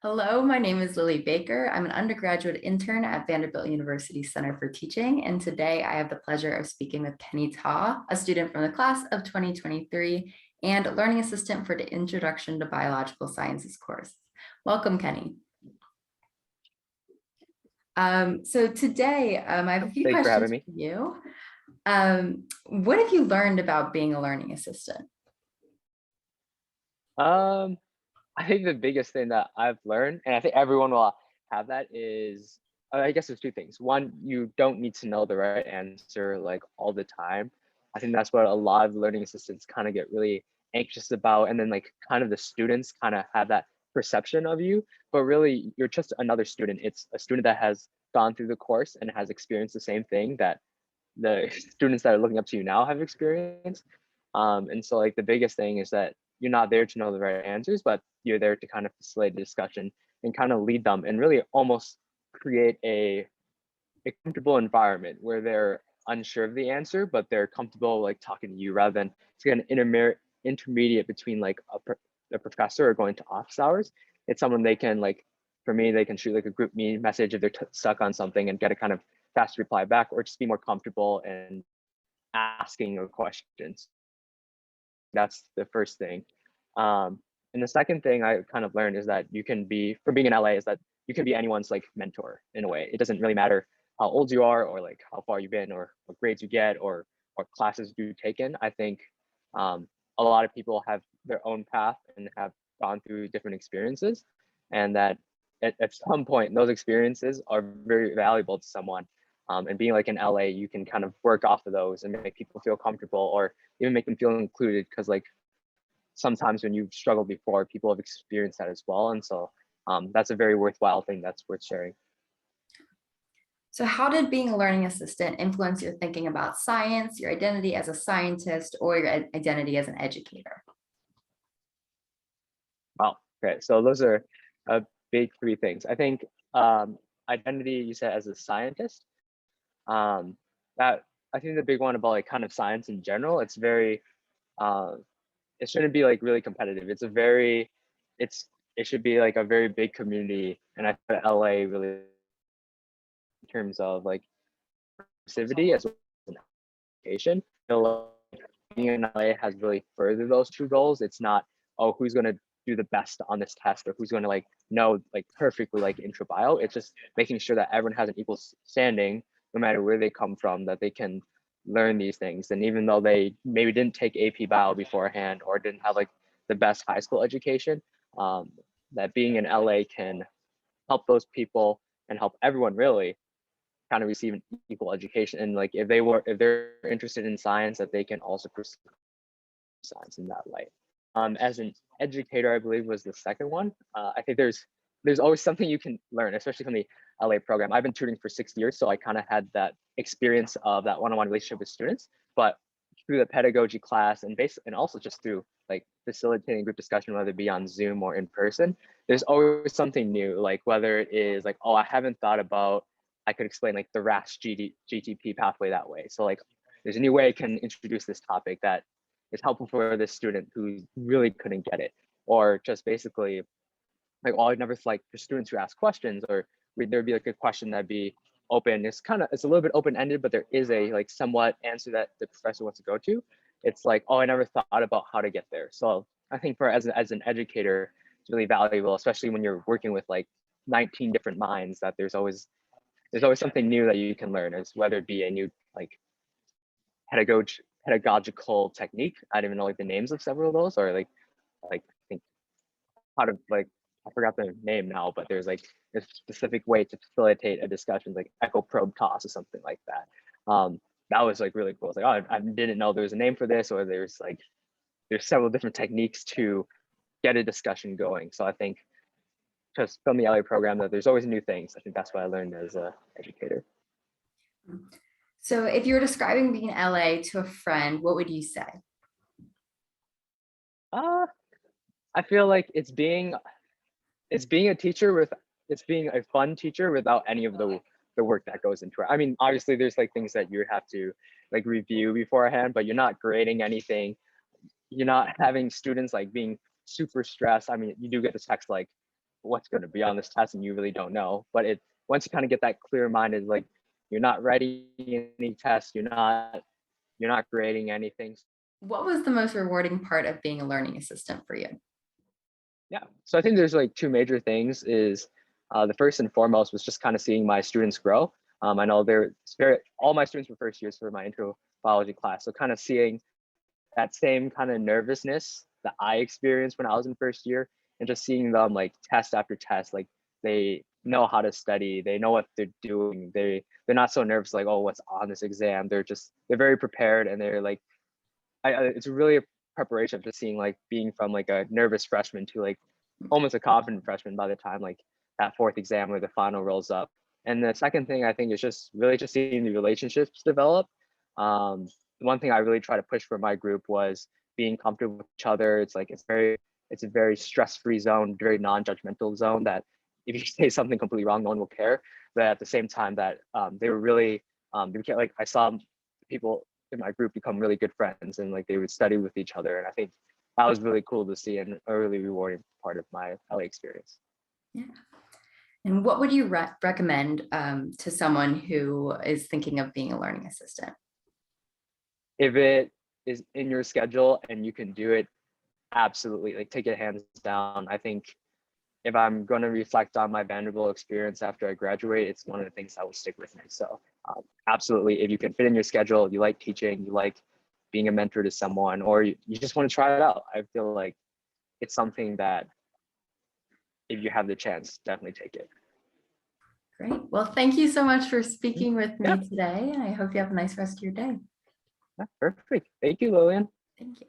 Hello, my name is Lily Baker. I'm an undergraduate intern at Vanderbilt University Center for Teaching, and today I have the pleasure of speaking with Kenny Ta, a student from the class of 2023 and learning assistant for the Introduction to Biological Sciences course. Welcome, Kenny. So today I have a few Thanks for having questions me. for you. What have you learned about being a learning assistant? Um, I think the biggest thing that I've learned, and I think everyone will have that, is I guess there's two things. One, you don't need to know the right answer like all the time. I think that's what a lot of learning assistants kind of get really anxious about, and then like kind of the students kind of have that perception of you, but really you're just another student. It's a student that has gone through the course and has experienced the same thing that the students that are looking up to you now have experienced. And so like the biggest thing is that you're not there to know the right answers, but you're there to kind of facilitate the discussion and kind of lead them and really almost create a comfortable environment where they're unsure of the answer, but they're comfortable like talking to you rather than it's an intermediate between like a professor or going to office hours. It's someone they can like, for me, they can shoot like a group me message if they're stuck on something and get a kind of fast reply back, or just be more comfortable and asking your questions. That's the first thing. Um, and the second thing I kind of learned is that you can be, from being in LA, is that you can be anyone's like mentor in a way. It doesn't really matter how old you are or like how far you've been or what grades you get or what classes you've taken. I think a lot of people have their own path and have gone through different experiences, and that at some point those experiences are very valuable to someone. And being like in LA, you can kind of work off of those and make people feel comfortable or even make them feel included, because like sometimes when you've struggled before, people have experienced that as well. And so that's a very worthwhile thing that's worth sharing. So how did being a learning assistant influence your thinking about science, your identity as a scientist, or your identity as an educator? Wow. Okay. So those are a big three things. I think identity, you said as a scientist, um, that I think the big one about like kind of science in general, it's very, uh, it shouldn't be like really competitive. It should be like a very big community. And I thought LA really, in terms of like inclusivity as well as an application, I feel like being in LA has really furthered those two goals. It's not, oh, who's going to do the best on this test or who's going to like know like perfectly like intro bio. It's just making sure that everyone has an equal standing, no matter where they come from, that they can learn these things. And even though they maybe didn't take AP bio beforehand or didn't have like the best high school education, um, that being in LA can help those people and help everyone really kind of receive an equal education. And like if they're interested in science, that they can also pursue science in that light. As an educator, I believe was the second one. I think there's always something you can learn, especially from the LA program. I've been tutoring for 6 years, so I kind of had that experience of that one-on-one relationship with students. But through the pedagogy class and also just through like facilitating group discussion, whether it be on Zoom or in person, there's always something new. Like whether it is like, oh, I haven't thought about, I could explain like the RAS GTP pathway that way. So like there's a new way I can introduce this topic that is helpful for this student who really couldn't get it, or just basically like all I'd never like for students who ask questions, or there'd be like a question that'd be open. It's a little bit open ended, but there is a like somewhat answer that the professor wants to go to. It's like, oh, I never thought about how to get there. So I think for as an educator, it's really valuable, especially when you're working with like 19 different minds. That there's always something new that you can learn, as whether it be a new like pedagogical technique. I don't even know like the names of several of those, or like I think how to like I forgot the name now, but there's like a specific way to facilitate a discussion, like echo probe toss or something like that. That was like really cool. It's like, oh, I didn't know there was a name for this, or there's several different techniques to get a discussion going. So I think just from the LA program that there's always new things. I think that's what I learned as a educator. So if you were describing being in LA to a friend, what would you say? Uh, I feel like it's being a teacher with it's being a fun teacher without any of the work that goes into it. I mean, obviously there's like things that you have to like review beforehand, but you're not grading anything. You're not having students like being super stressed. I mean, you do get the text like what's going to be on this test and you really don't know. But once you kind of get that clear minded, like you're not writing any tests, you're not grading anything. What was the most rewarding part of being a learning assistant for you? Yeah. So I think there's like two major things is the first and foremost was just kind of seeing my students grow. I know all my students were first years for my intro biology class. So kind of seeing that same kind of nervousness that I experienced when I was in first year and just seeing them like test after test, like they know how to study, they know what they're doing. They're not so nervous like, oh, what's on this exam? They're very prepared and they're like it's really a preparation of just seeing like being from like a nervous freshman to like almost a confident freshman by the time like that fourth exam or the final rolls up. And the second thing I think is just really just seeing the relationships develop. One thing I really try to push for my group was being comfortable with each other. It's a very stress-free zone, very non-judgmental zone that if you say something completely wrong, no one will care. But at the same time that they were really like I saw people in my group become really good friends and like they would study with each other. And I think that was really cool to see and a really rewarding part of my LA experience. Yeah. And what would you recommend to someone who is thinking of being a learning assistant? If it is in your schedule and you can do it, absolutely, like take it hands down. I think if I'm going to reflect on my Vanderbilt experience after I graduate, it's one of the things that will stick with me. So absolutely, if you can fit in your schedule, you like teaching, you like being a mentor to someone, or you just want to try it out, I feel like it's something that if you have the chance, definitely take it. Great. Well, thank you so much for speaking with Yeah, me today. And I hope you have a nice rest of your day. yeah, perfect. Thank you, Lillian. Thank you.